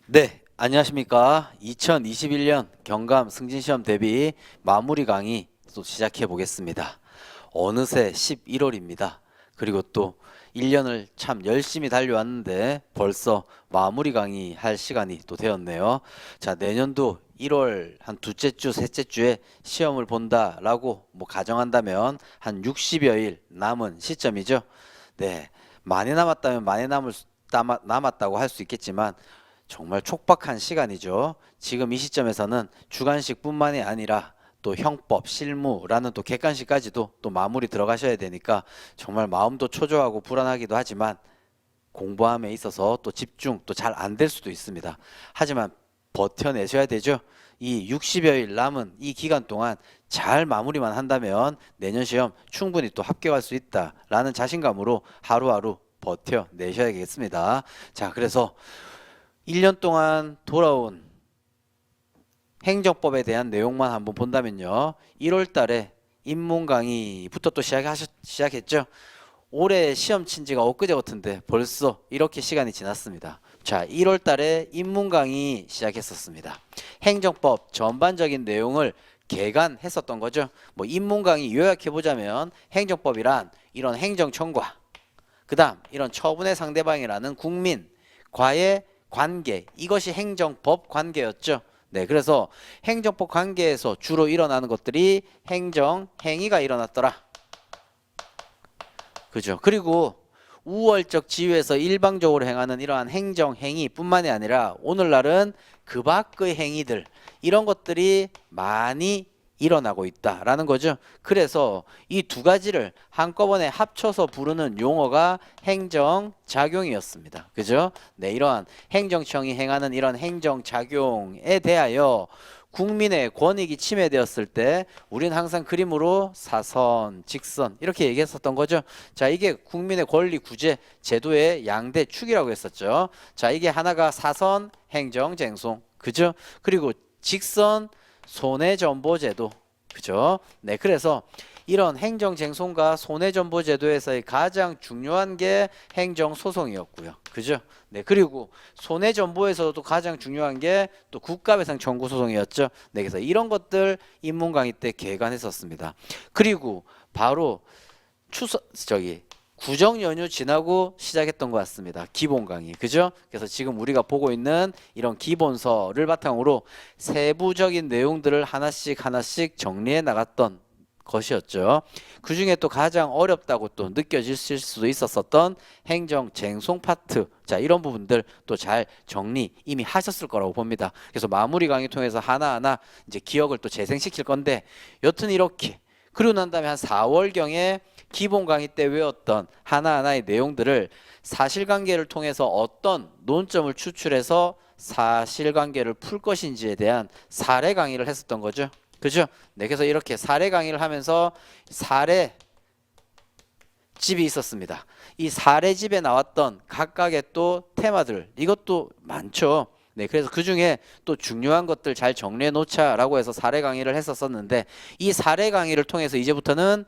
네, 안녕하십니까. 2021년 경감 승진시험 대비 마무리 강의 또 시작해 보겠습니다. 어느새 11월입니다. 그리고 또 1년을 참 열심히 달려왔는데 벌써 마무리 강의 할 시간이 또 되었네요. 자, 내년도 1월 한 둘째 주, 셋째 주에 시험을 본다라고 가정한다면 한 60여일 남은 시점이죠. 네, 많이 남았다면 남았다고 할 수 있겠지만 정말 촉박한 시간이죠. 지금 이 시점에서는 주관식뿐만이 아니라 또 형법, 실무라는 또 객관식까지도 또 마무리 들어가셔야 되니까 정말 마음도 초조하고 불안하기도 하지만 공부함에 있어서 또 집중 또 잘 안 될 수도 있습니다. 하지만 버텨내셔야 되죠. 이 60여일 남은 이 기간 동안 잘 마무리만 한다면 내년 시험 충분히 또 합격할 수 있다라는 자신감으로 하루하루 버텨내셔야겠습니다. 자, 그래서 1년 동안 돌아온 행정법에 대한 내용만 한번 본다면요. 1월 달에 입문 강의부터 또 시작했죠. 올해 시험 친 지가 엊그제 같은데 벌써 이렇게 시간이 지났습니다. 자, 1월 달에 입문 강의 시작했었습니다. 행정법 전반적인 내용을 개관했었던 거죠. 입문 강의 요약해 보자면 행정법이란 이런 행정청과 그다음 이런 처분의 상대방이라는 국민과의 관계, 이것이 행정법 관계였죠. 네, 그래서 행정법 관계에서 주로 일어나는 것들이 행정 행위가 일어났더라. 그죠? 그리고 우월적 지위에서 일방적으로 행하는 이러한 행정 행위뿐만이 아니라 오늘날은 그 밖의 행위들, 이런 것들이 많이 일어나고 있다라는 거죠. 그래서 이 두 가지를 한꺼번에 합쳐서 부르는 용어가 행정작용이었습니다. 그죠? 네, 이러한 행정청이 행하는 이런 행정작용에 대하여 국민의 권익이 침해되었을 때 우리는 항상 그림으로 사선, 직선 이렇게 얘기했었던 거죠. 자, 이게 국민의 권리 구제 제도의 양대 축이라고 했었죠. 자, 이게 하나가 사선 행정쟁송, 그죠? 그리고 직선 손해전보제도, 그죠? 네, 그래서 이런 행정쟁송과 손해전보제도에서의 가장 중요한 게 행정소송이었고요. 그죠? 네, 그리고 손해전보에서도 가장 중요한 게 또 국가배상 청구소송이었죠. 네, 그래서 이런 것들 입문 강의 때 개관했었습니다. 그리고 바로 구정 연휴 지나고 시작했던 것 같습니다. 기본 강의, 그죠? 그래서 지금 우리가 보고 있는 이런 기본서를 바탕으로 세부적인 내용들을 하나씩 정리해 나갔던 것이었죠. 그 중에 또 가장 어렵다고 또 느껴질 수도 있었던 행정쟁송 파트, 자, 이런 부분들 또 잘 정리 이미 하셨을 거라고 봅니다. 그래서 마무리 강의 통해서 하나하나 이제 기억을 또 재생시킬 건데, 여튼 이렇게 그리고 난 다음에 한 4월경에 기본 강의 때 외웠던 하나하나의 내용들을 사실관계를 통해서 어떤 논점을 추출해서 사실관계를 풀 것인지에 대한 사례 강의를 했었던 거죠. 그죠? 네, 그래서 이렇게 사례 강의를 하면서 사례 집이 있었습니다. 이 사례집에 나왔던 각각의 또 테마들, 이것도 많죠. 네, 그래서 그 중에 또 중요한 것들 잘 정리해 놓자라고 해서 사례 강의를 했었는데, 이 사례 강의를 통해서 이제부터는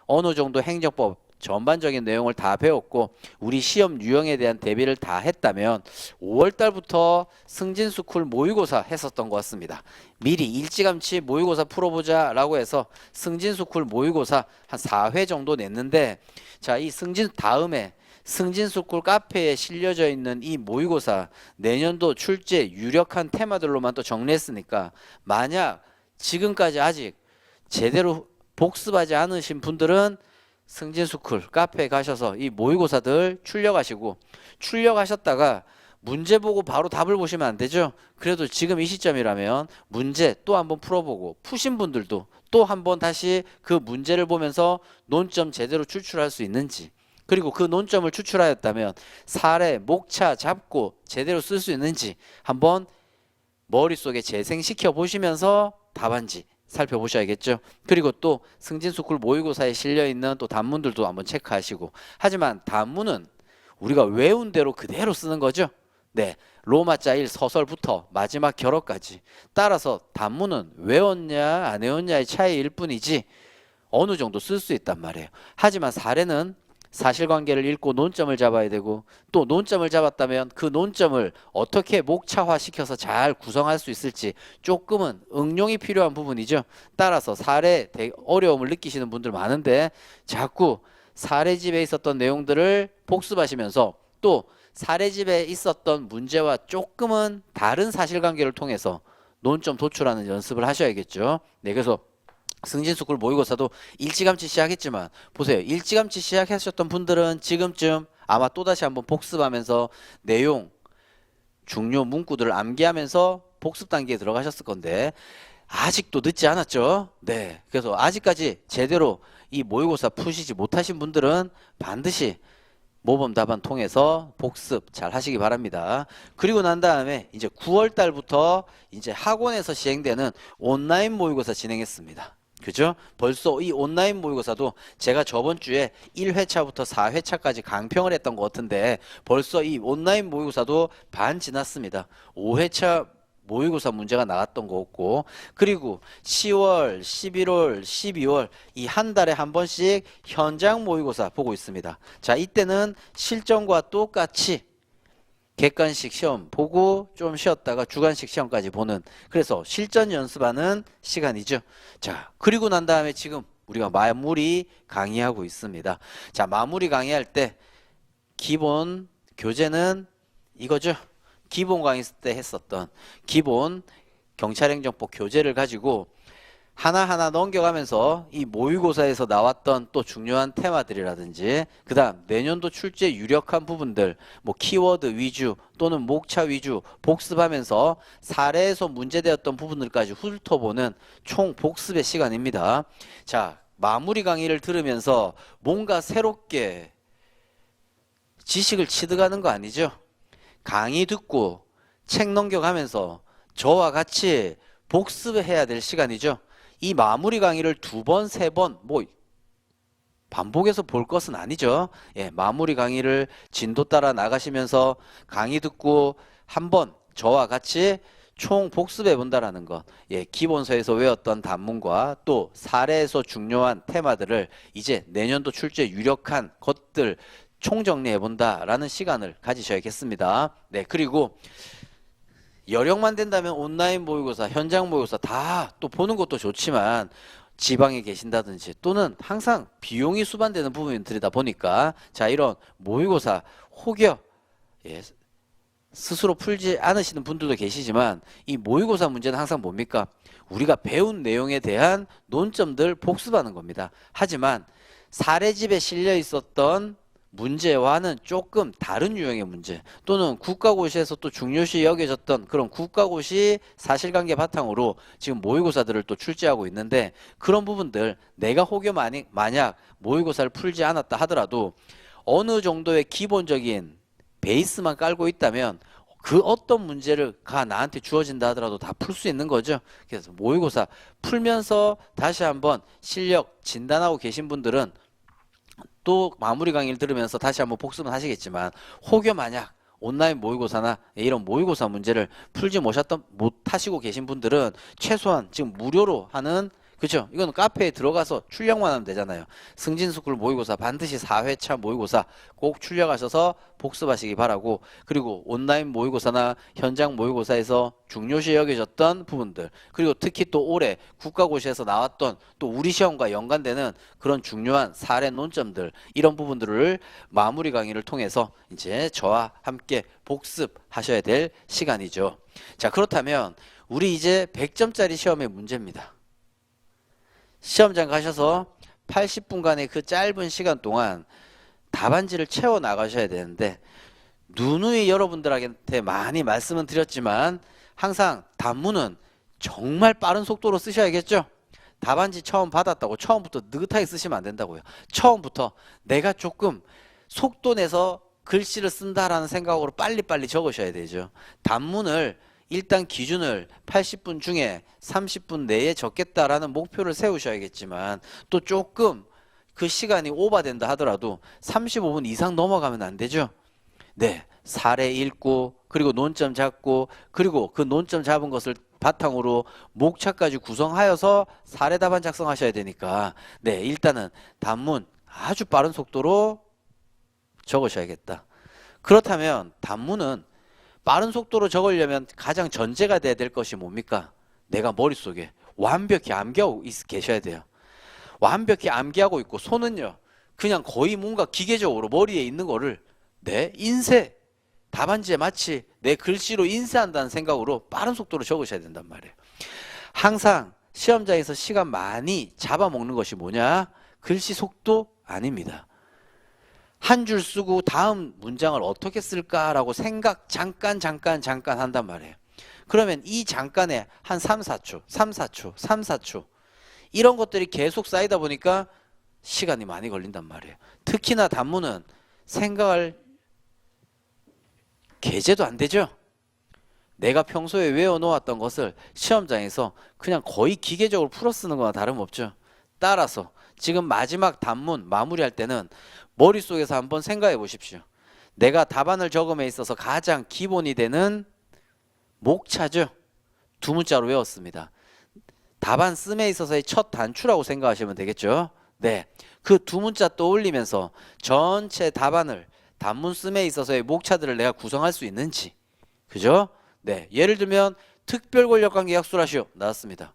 어느 정도 행정법 전반적인 내용을 다 배웠고 우리 시험 유형에 대한 대비를 다 했다면 5월 달부터 승진스쿨 모의고사 했었던 것 같습니다. 미리 일찌감치 모의고사 풀어보자 라고 해서 승진스쿨 모의고사 한 4회 정도 냈는데, 자, 이 다음에 승진스쿨 카페에 실려져 있는 이 모의고사 내년도 출제 유력한 테마들로만 또 정리했으니까, 만약 지금까지 아직 제대로 복습하지 않으신 분들은 승진스쿨 카페에 가셔서 이 모의고사들 출력하셨다가 문제 보고 바로 답을 보시면 안 되죠. 그래도 지금 이 시점이라면 문제 또 한번 풀어보고, 푸신 분들도 또 한번 다시 그 문제를 보면서 논점 제대로 추출할 수 있는지, 그리고 그 논점을 추출하였다면 사례 목차 잡고 제대로 쓸 수 있는지 한번 머릿속에 재생시켜 보시면서 답안지 살펴보셔야겠죠. 그리고 또 승진스쿨 모의고사에 실려있는 또 단문들도 한번 체크하시고, 하지만 단문은 우리가 외운 대로 그대로 쓰는 거죠. 네, 로마자 1 서설부터 마지막 결어까지, 따라서 단문은 외웠냐 안 외웠냐의 차이일 뿐이지 어느 정도 쓸 수 있단 말이에요. 하지만 사례는 사실관계를 읽고 논점을 잡아야 되고, 또 논점을 잡았다면 그 논점을 어떻게 목차화시켜서 잘 구성할 수 있을지 조금은 응용이 필요한 부분이죠. 따라서 사례 어려움을 느끼시는 분들 많은데 자꾸 사례집에 있었던 내용들을 복습하시면서 또 사례집에 있었던 문제와 조금은 다른 사실관계를 통해서 논점 도출하는 연습을 하셔야겠죠. 네, 그래서 승진스쿨 모의고사도 일찌감치 시작했지만 보세요. 일찌감치 시작하셨던 분들은 지금쯤 아마 또다시 한번 복습하면서 내용, 중요 문구들을 암기하면서 복습 단계에 들어가셨을 건데 아직도 늦지 않았죠. 네, 그래서 아직까지 제대로 이 모의고사 푸시지 못하신 분들은 반드시 모범 답안 통해서 복습 잘 하시기 바랍니다. 그리고 난 다음에 이제 9월 달부터 이제 학원에서 시행되는 온라인 모의고사 진행했습니다. 그죠? 벌써 이 온라인 모의고사도 제가 저번 주에 1회차부터 4회차까지 강평을 했던 것 같은데 벌써 이 온라인 모의고사도 반 지났습니다. 5회차 모의고사 문제가 나왔던 거 없고, 그리고 10월, 11월, 12월 이 한 달에 한 번씩 현장 모의고사 보고 있습니다. 자, 이때는 실전과 똑같이 객관식 시험 보고 좀 쉬었다가 주관식 시험까지 보는, 그래서 실전 연습하는 시간이죠. 자, 그리고 난 다음에 지금 우리가 마무리 강의하고 있습니다. 자, 마무리 강의할 때 기본 교재는 이거죠. 기본 강의 때 했었던 기본 경찰행정법 교재를 가지고 하나하나 넘겨가면서 이 모의고사에서 나왔던 또 중요한 테마들이라든지 그 다음 내년도 출제 유력한 부분들, 뭐 키워드 위주 또는 목차 위주 복습하면서 사례에서 문제되었던 부분들까지 훑어보는 총 복습의 시간입니다. 자, 마무리 강의를 들으면서 뭔가 새롭게 지식을 취득하는 거 아니죠? 강의 듣고 책 넘겨가면서 저와 같이 복습해야 될 시간이죠. 이 마무리 강의를 2번, 3번 뭐 반복해서 볼 것은 아니죠. 예, 마무리 강의를 진도 따라 나가시면서 강의 듣고 한번 저와 같이 총 복습해 본다라는 것. 예, 기본서에서 외웠던 단문과 또 사례에서 중요한 테마들을 이제 내년도 출제 유력한 것들 총정리해 본다라는 시간을 가지셔야겠습니다. 네, 그리고 여력만 된다면 온라인 모의고사, 현장 모의고사 다 또 보는 것도 좋지만 지방에 계신다든지 또는 항상 비용이 수반되는 부분들이다 보니까 자, 이런 모의고사 혹여 스스로 풀지 않으시는 분들도 계시지만 이 모의고사 문제는 항상 뭡니까? 우리가 배운 내용에 대한 논점들 복습하는 겁니다. 하지만 사례집에 실려 있었던 문제와는 조금 다른 유형의 문제 또는 국가고시에서 또 중요시 여겨졌던 그런 국가고시 사실관계 바탕으로 지금 모의고사들을 또 출제하고 있는데 그런 부분들 내가 혹여 만약 모의고사를 풀지 않았다 하더라도 어느 정도의 기본적인 베이스만 깔고 있다면 그 어떤 문제가 나한테 주어진다 하더라도 다 풀 수 있는 거죠. 그래서 모의고사 풀면서 다시 한번 실력 진단하고 계신 분들은 또 마무리 강의를 들으면서 다시 한번 복습은 하시겠지만 혹여 만약 온라인 모의고사나 이런 모의고사 문제를 풀지 못하시고 계신 분들은 최소한 지금 무료로 하는, 그죠? 이건 카페에 들어가서 출력만 하면 되잖아요. 승진스쿨 모의고사 반드시 4회차 모의고사 꼭 출력하셔서 복습하시기 바라고, 그리고 온라인 모의고사나 현장 모의고사에서 중요시 여겨졌던 부분들, 그리고 특히 또 올해 국가고시에서 나왔던 또 우리 시험과 연관되는 그런 중요한 사례 논점들, 이런 부분들을 마무리 강의를 통해서 이제 저와 함께 복습하셔야 될 시간이죠. 자, 그렇다면 우리 이제 100점짜리 시험의 문제입니다. 시험장 가셔서 80분간의 그 짧은 시간 동안 답안지를 채워 나가셔야 되는데 누누이 여러분들한테 많이 말씀은 드렸지만 항상 단문은 정말 빠른 속도로 쓰셔야겠죠. 답안지 처음 받았다고 처음부터 느긋하게 쓰시면 안 된다고요. 처음부터 내가 조금 속도 내서 글씨를 쓴다라는 생각으로 빨리빨리 적으셔야 되죠. 단문을 일단 기준을 80분 중에 30분 내에 적겠다라는 목표를 세우셔야겠지만 또 조금 그 시간이 오버된다 하더라도 35분 이상 넘어가면 안 되죠. 네, 사례 읽고 그리고 논점 잡고 그리고 그 논점 잡은 것을 바탕으로 목차까지 구성하여서 사례 답안 작성하셔야 되니까 네, 일단은 단문 아주 빠른 속도로 적으셔야겠다. 그렇다면 단문은 빠른 속도로 적으려면 가장 전제가 돼야 될 것이 뭡니까? 내가 머릿속에 완벽히 암기하고 계셔야 돼요. 완벽히 암기하고 있고 손은요 그냥 거의 뭔가 기계적으로 머리에 있는 거를 내 인쇄 답안지에 마치 내 글씨로 인쇄한다는 생각으로 빠른 속도로 적으셔야 된단 말이에요. 항상 시험장에서 시간 많이 잡아먹는 것이 뭐냐? 글씨 속도 아닙니다. 한 줄 쓰고 다음 문장을 어떻게 쓸까라고 생각 잠깐 한단 말이에요. 그러면 이 잠깐에 한 3, 4초 이런 것들이 계속 쌓이다 보니까 시간이 많이 걸린단 말이에요. 특히나 단문은 생각을 게재도 안 되죠. 내가 평소에 외워놓았던 것을 시험장에서 그냥 거의 기계적으로 풀어 쓰는 거나 다름없죠. 따라서 지금 마지막 단문 마무리할 때는 머릿속에서 한번 생각해 보십시오. 내가 답안을 적음에 있어서 가장 기본이 되는 목차죠. 두 문자로 외웠습니다. 답안 씀에 있어서의 첫 단추라고 생각하시면 되겠죠. 네, 그 두 문자 떠올리면서 전체 답안을 단문 씀에 있어서의 목차들을 내가 구성할 수 있는지, 그죠? 네, 예를 들면 특별 권력관계 약술하시오 나왔습니다.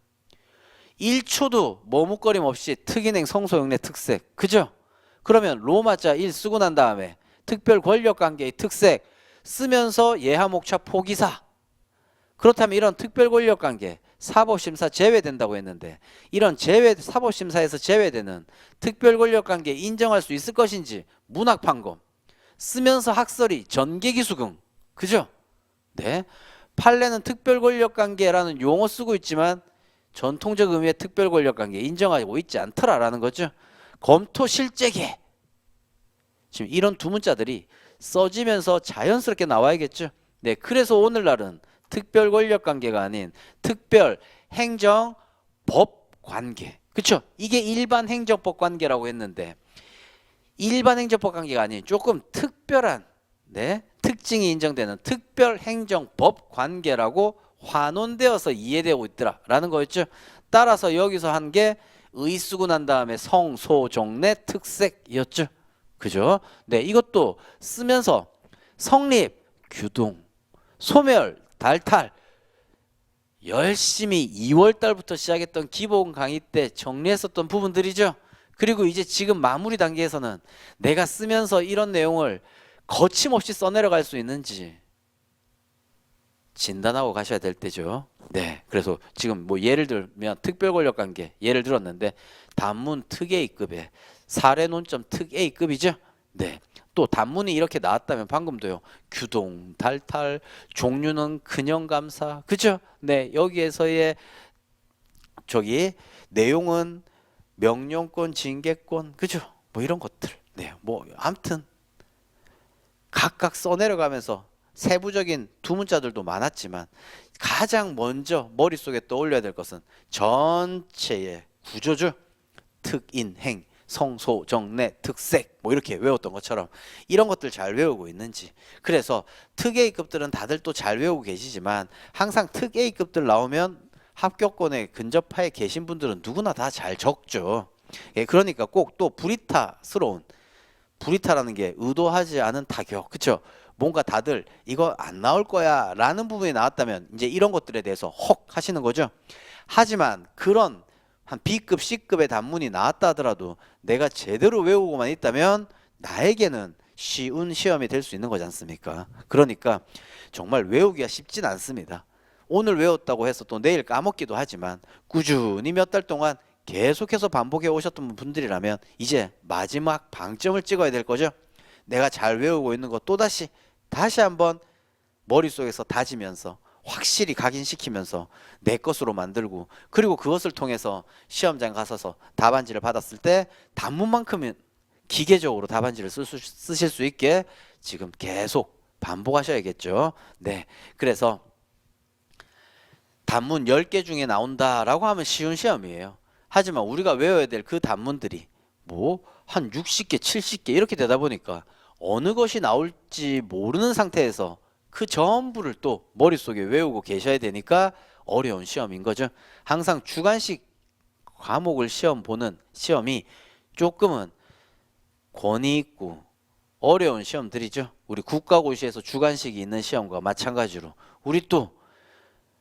1초도 머뭇거림 없이 특인행 성소용례 특색, 그죠? 그러면 로마자 1 쓰고 난 다음에 특별 권력관계의 특색 쓰면서 예하 목차 포기사. 그렇다면 이런 특별 권력관계 사법심사 제외된다고 했는데 이런 사법심사에서 제외되는 특별 권력관계 인정할 수 있을 것인지 문학판검 쓰면서 학설이 전개기수긍, 그죠? 네, 판례는 특별 권력관계라는 용어 쓰고 있지만 전통적 의미의 특별 권력관계 인정하고 있지 않더라라는 거죠. 검토 실제계. 지금 이런 두 문자들이 써지면서 자연스럽게 나와야겠죠. 네, 그래서 오늘날은 특별 권력관계가 아닌 특별 행정법 관계, 그렇죠? 이게 일반 행정법 관계라고 했는데 일반 행정법 관계가 아닌 조금 특별한 특징이 인정되는 특별 행정법 관계라고 환원되어서 이해되고 있더라라는 거였죠. 따라서 여기서 한 게 의 쓰고 난 다음에 성소종례 특색이었죠. 그죠? 네, 이것도 쓰면서 성립, 규동, 소멸, 달탈 열심히 2월 달부터 시작했던 기본 강의 때 정리했었던 부분들이죠. 그리고 이제 지금 마무리 단계에서는 내가 쓰면서 이런 내용을 거침없이 써내려갈 수 있는지 진단하고 가셔야 될 때죠. 네, 그래서 지금 뭐 예를 들면 특별 권력 관계 예를 들었는데 단문 특 A급에 사례 논점 특 A급이죠. 네, 또 단문이 이렇게 나왔다면 방금도요. 규동, 달탈, 종류는 근형감사, 그죠? 네, 여기에서의 내용은 명령권, 징계권, 그죠? 뭐 이런 것들. 네, 뭐 아무튼 각각 써내려가면서 세부적인 두 문자들도 많았지만 가장 먼저 머릿속에 떠올려야 될 것은 전체의 구조죠. 특인행, 성소정례, 특색 뭐 이렇게 외웠던 것처럼 이런 것들 잘 외우고 있는지. 그래서 특 A급들은 다들 또 잘 외우고 계시지만 항상 특 A급들 나오면 합격권에 근접하에 계신 분들은 누구나 다 잘 적죠. 예, 그러니까 꼭 또 불이타라는 게 의도하지 않은 타격, 그쵸? 뭔가 다들 이거 안 나올 거야 라는 부분이 나왔다면 이제 이런 것들에 대해서 헉 하시는 거죠. 하지만 그런 한 B급, C급의 단문이 나왔다 하더라도 내가 제대로 외우고만 있다면 나에게는 쉬운 시험이 될 수 있는 거지 않습니까? 그러니까 정말 외우기가 쉽진 않습니다. 오늘 외웠다고 해서 또 내일 까먹기도 하지만 꾸준히 몇 달 동안 계속해서 반복해 오셨던 분들이라면 이제 마지막 방점을 찍어야 될 거죠. 내가 잘 외우고 있는 거 다시 한번 머릿속에서 다지면서 확실히 각인시키면서 내 것으로 만들고, 그리고 그것을 통해서 시험장 가서서 답안지를 받았을 때 단문만큼은 기계적으로 답안지를 쓰실 수 있게 지금 계속 반복하셔야겠죠. 네, 그래서 단문 10개 중에 나온다라고 하면 쉬운 시험이에요. 하지만 우리가 외워야 될 그 단문들이 뭐 한 60개, 70개 이렇게 되다 보니까 어느 것이 나올지 모르는 상태에서 그 전부를 또 머릿속에 외우고 계셔야 되니까 어려운 시험인 거죠. 항상 주관식 과목을 시험 보는 시험이 조금은 권위 있고 어려운 시험들이죠. 우리 국가고시에서 주관식이 있는 시험과 마찬가지로 우리 또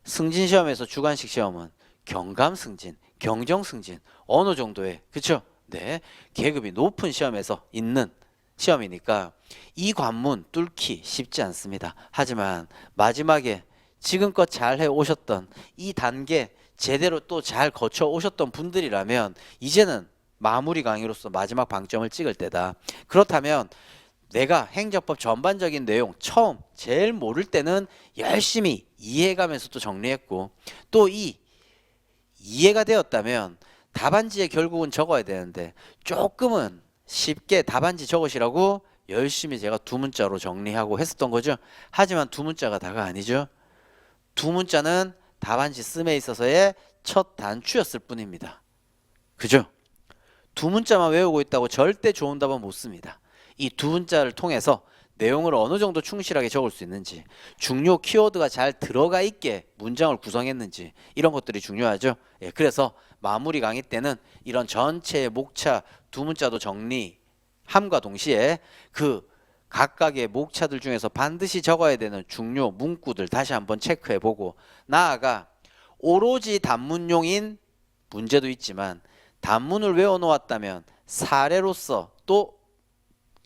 승진 시험에서 주관식 시험은 경감 승진, 경정 승진 어느 정도의 그쵸? 네, 계급이 높은 시험에서 있는 시험이니까 이 관문 뚫기 쉽지 않습니다. 하지만 마지막에 지금껏 잘 해오셨던 이 단계 제대로 또 잘 거쳐 오셨던 분들이라면 이제는 마무리 강의로서 마지막 방점을 찍을 때다. 그렇다면 내가 행정법 전반적인 내용 처음 제일 모를 때는 열심히 이해해가면서 또 정리했고 또 이 이해가 되었다면 답안지에 결국은 적어야 되는데 조금은 쉽게 답안지 적으시라고 열심히 제가 두 문자로 정리하고 했었던 거죠. 하지만 두 문자가 다가 아니죠. 두 문자는 답안지 씀에 있어서의 첫 단추였을 뿐입니다. 그죠? 두 문자만 외우고 있다고 절대 좋은 답은 못 씁니다. 이 두 문자를 통해서 내용을 어느 정도 충실하게 적을 수 있는지, 중요 키워드가 잘 들어가 있게 문장을 구성했는지 이런 것들이 중요하죠. 예, 그래서 마무리 강의 때는 이런 전체의 목차 두 문자도 정리함과 동시에 그 각각의 목차들 중에서 반드시 적어야 되는 중요 문구들 다시 한번 체크해보고 나아가 오로지 단문용인 문제도 있지만 단문을 외워놓았다면 사례로서 또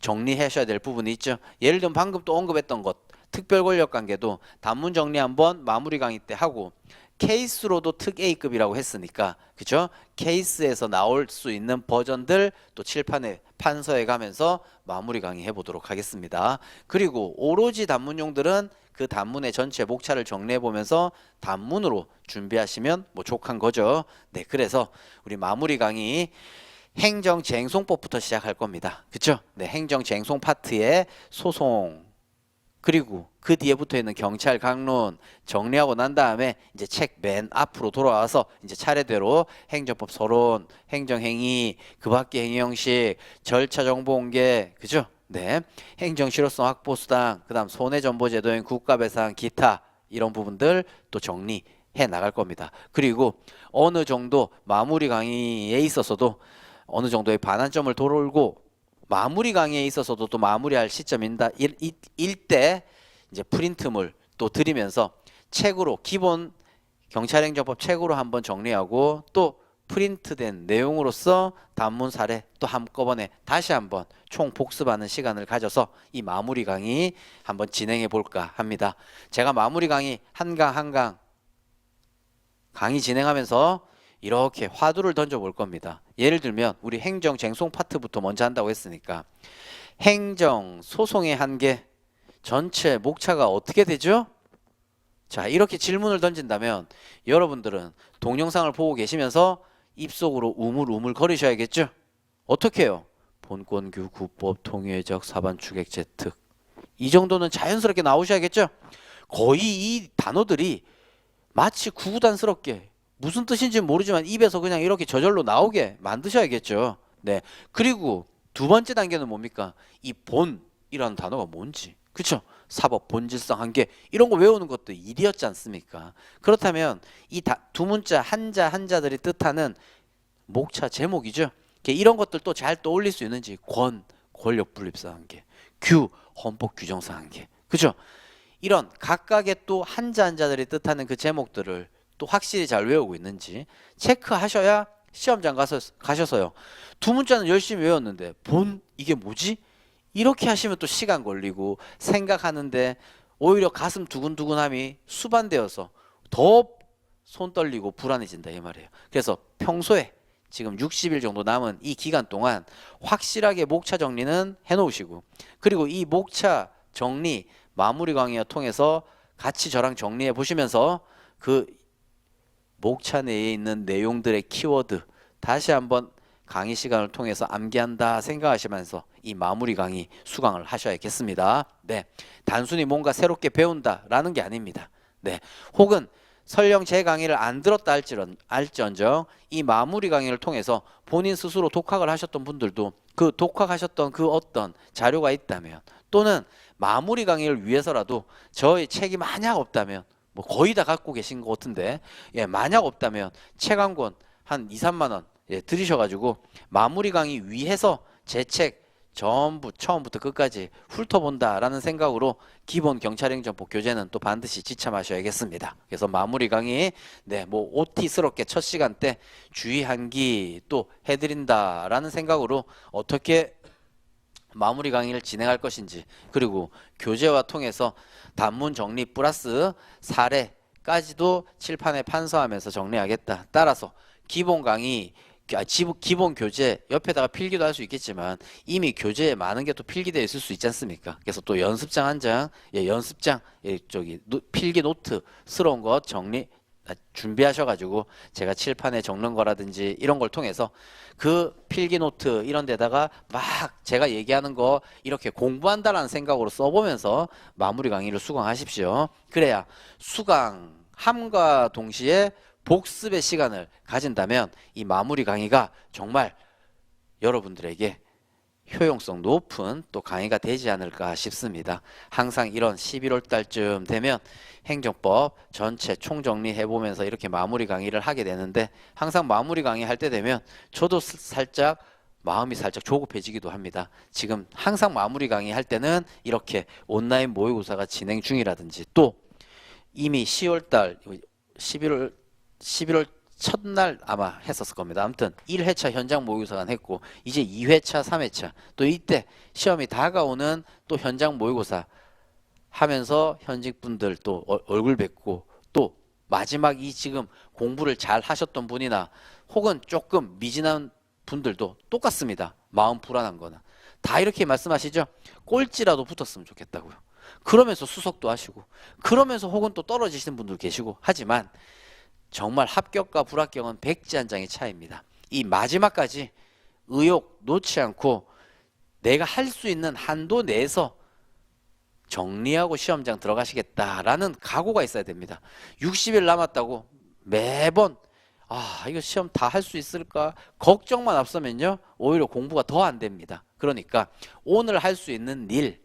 정리하셔야 될 부분이 있죠. 예를 들면 방금 또 언급했던 것 특별 권력 관계도 단문 정리 한번 마무리 강의 때 하고 케이스로도 특 A급이라고 했으니까 그죠? 케이스에서 나올 수 있는 버전들 또 칠판에 판서해 가면서 마무리 강의 해보도록 하겠습니다. 그리고 오로지 단문용들은 그 단문의 전체 목차를 정리해 보면서 단문으로 준비하시면 뭐 족한 거죠. 네, 그래서 우리 마무리 강의 행정쟁송법부터 시작할 겁니다. 그쵸? 네, 행정쟁송 파트에 소송 그리고 그 뒤에 붙어 있는 경찰 강론 정리하고 난 다음에 이제 책 맨 앞으로 돌아와서 이제 차례대로 행정법 서론, 행정행위, 그 밖의 행위 형식, 절차 정보 공개, 그죠? 네, 행정 실효성 확보 수당, 그다음 손해정보제도인 국가배상, 기타 이런 부분들 또 정리해 나갈 겁니다. 그리고 어느 정도 마무리 강의에 있어서도 어느 정도의 반환점을 돌고 마무리 강의에 있어서도 또 마무리할 시점인다 일때 이제 프린트물 또 드리면서 책으로 기본 경찰행정법 책으로 한번 정리하고 또 프린트된 내용으로서 단문 사례 또 한꺼번에 다시 한번 총 복습하는 시간을 가져서 이 마무리 강의 한번 진행해 볼까 합니다. 제가 마무리 강의 한 강 한 강 강의 진행하면서 이렇게 화두를 던져 볼 겁니다. 예를 들면 우리 행정 쟁송 파트부터 먼저 한다고 했으니까 행정 소송의 한계 전체 목차가 어떻게 되죠? 자, 이렇게 질문을 던진다면 여러분들은 동영상을 보고 계시면서 입속으로 우물우물 거리셔야겠죠? 어떻게 해요? 본권규, 구법, 통일적, 사반추객, 재특 이 정도는 자연스럽게 나오셔야겠죠? 거의 이 단어들이 마치 구구단스럽게 무슨 뜻인지 모르지만 입에서 그냥 이렇게 저절로 나오게 만드셔야겠죠. 네. 그리고 두 번째 단계는 뭡니까? 이 본이라는 단어가 뭔지. 그쵸? 사법, 본질성, 한계 이런 거 외우는 것도 일이었지 않습니까? 그렇다면 이 두 문자 한자 한자들이 뜻하는 목차 제목이죠. 이런 것들도 잘 떠올릴 수 있는지 권력 분립성 한계, 헌법 규정상 한계. 그죠? 이런 각각의 또 한자 한자들이 뜻하는 그 제목들을 또 확실히 잘 외우고 있는지 체크하셔야 시험장 가셔서요. 두 문자는 열심히 외웠는데 본 이게 뭐지? 이렇게 하시면 또 시간 걸리고 생각하는데 오히려 가슴 두근두근함이 수반되어서 더 손 떨리고 불안해진다 이 말이에요. 그래서 평소에 지금 60일 정도 남은 이 기간 동안 확실하게 목차 정리는 해놓으시고 그리고 이 목차 정리 마무리 강의를 통해서 같이 저랑 정리해 보시면서 그 목차 내에 있는 내용들의 키워드 다시 한번 강의 시간을 통해서 암기한다 생각하시면서 이 마무리 강의 수강을 하셔야겠습니다. 네, 단순히 뭔가 새롭게 배운다라는 게 아닙니다. 네, 혹은 설령 제 강의를 안 들었다 할지언정 이 마무리 강의를 통해서 본인 스스로 독학을 하셨던 분들도 그 독학하셨던 그 어떤 자료가 있다면 또는 마무리 강의를 위해서라도 저의 책이 만약 없다면 뭐 거의 다 갖고 계신 것 같은데 예, 만약 없다면 책 한 권 한 2, 3만 원 예, 들이셔가지고 마무리 강의 위해서 제 책 전부 처음부터 끝까지 훑어본다라는 생각으로 기본 경찰행정법 교재는 또 반드시 지참하셔야겠습니다. 그래서 마무리 강의, 네, 뭐 OT스럽게 첫 시간 때 주의 한기 또 해드린다라는 생각으로 어떻게 마무리 강의를 진행할 것인지, 그리고 교재와 통해서 단문 정리 플러스 사례까지도 칠판에 판서하면서 정리하겠다. 따라서 기본 강의, 기본 교재 옆에다가 필기도 할 수 있겠지만 이미 교재에 많은 게 또 필기되어 있을 수 있지 않습니까? 그래서 또 연습장 한 장, 연습장, 저기 필기 노트스러운 것 준비하셔가지고 제가 칠판에 적는 거라든지 이런 걸 통해서 그 필기 노트 이런 데다가 막 제가 얘기하는 거 이렇게 공부한다라는 생각으로 써보면서 마무리 강의를 수강하십시오. 그래야 수강함과 동시에 복습의 시간을 가진다면 이 마무리 강의가 정말 여러분들에게 효용성 높은 또 강의가 되지 않을까 싶습니다. 항상 이런 11월 달쯤 되면 행정법 전체 총정리해 보면서 이렇게 마무리 강의를 하게 되는데, 항상 마무리 강의 할 때 되면 저도 살짝 마음이 살짝 조급해지기도 합니다. 지금 항상 마무리 강의 할 때는 이렇게 온라인 모의고사가 진행 중이라든지, 또 이미 10월 달 11월 첫날 아마 했었을 겁니다. 아무튼 1회차 현장 모의고사관 했고 이제 2회차, 3회차 또 이때 시험이 다가오는 또 현장 모의고사 하면서 현직분들 또 얼굴 뵙고, 또 마지막 이 지금 공부를 잘 하셨던 분이나 혹은 조금 미진한 분들도 똑같습니다. 마음 불안한 거나 다 이렇게 말씀하시죠. 꼴찌라도 붙었으면 좋겠다고요. 그러면서 수석도 하시고, 그러면서 혹은 또 떨어지시는 분들 계시고, 하지만 정말 합격과 불합격은 백지 한 장의 차이입니다. 이 마지막까지 의욕 놓지 않고 내가 할 수 있는 한도 내에서 정리하고 시험장 들어가시겠다라는 각오가 있어야 됩니다. 60일 남았다고 매번 이거 시험 다 할 수 있을까 걱정만 앞서면요 오히려 공부가 더 안 됩니다. 그러니까 오늘 할 수 있는 일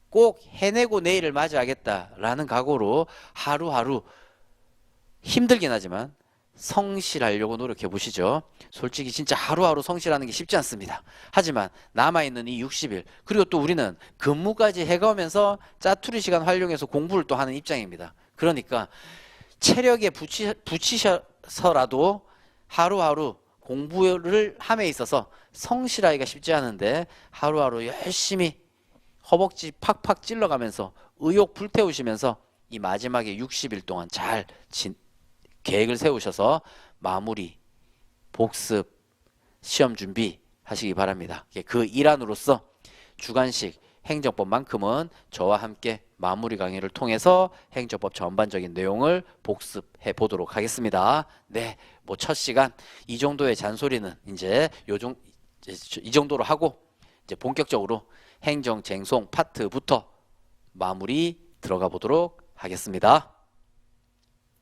꼭 해내고 내일을 맞이하겠다라는 각오로 하루하루 힘들긴 하지만 성실하려고 노력해 보시죠. 솔직히 진짜 하루하루 성실하는 게 쉽지 않습니다. 하지만 남아있는 이 60일, 그리고 또 우리는 근무까지 해가면서 짜투리 시간 활용해서 공부를 또 하는 입장입니다. 그러니까 체력에 붙이셔서라도 하루하루 공부를 함에 있어서 성실하기가 쉽지 않은데 하루하루 열심히 허벅지 팍팍 찔러가면서 의욕 불태우시면서 이 마지막에 60일 동안 잘 계획을 세우셔서 마무리, 복습, 시험 준비 하시기 바랍니다. 그 일환으로서 주간식 행정법만큼은 저와 함께 마무리 강의를 통해서 행정법 전반적인 내용을 복습해 보도록 하겠습니다. 네, 뭐 첫 시간 이 정도의 잔소리는 이제 이 정도로 하고 이제 본격적으로 행정 쟁송 파트부터 마무리 들어가 보도록 하겠습니다.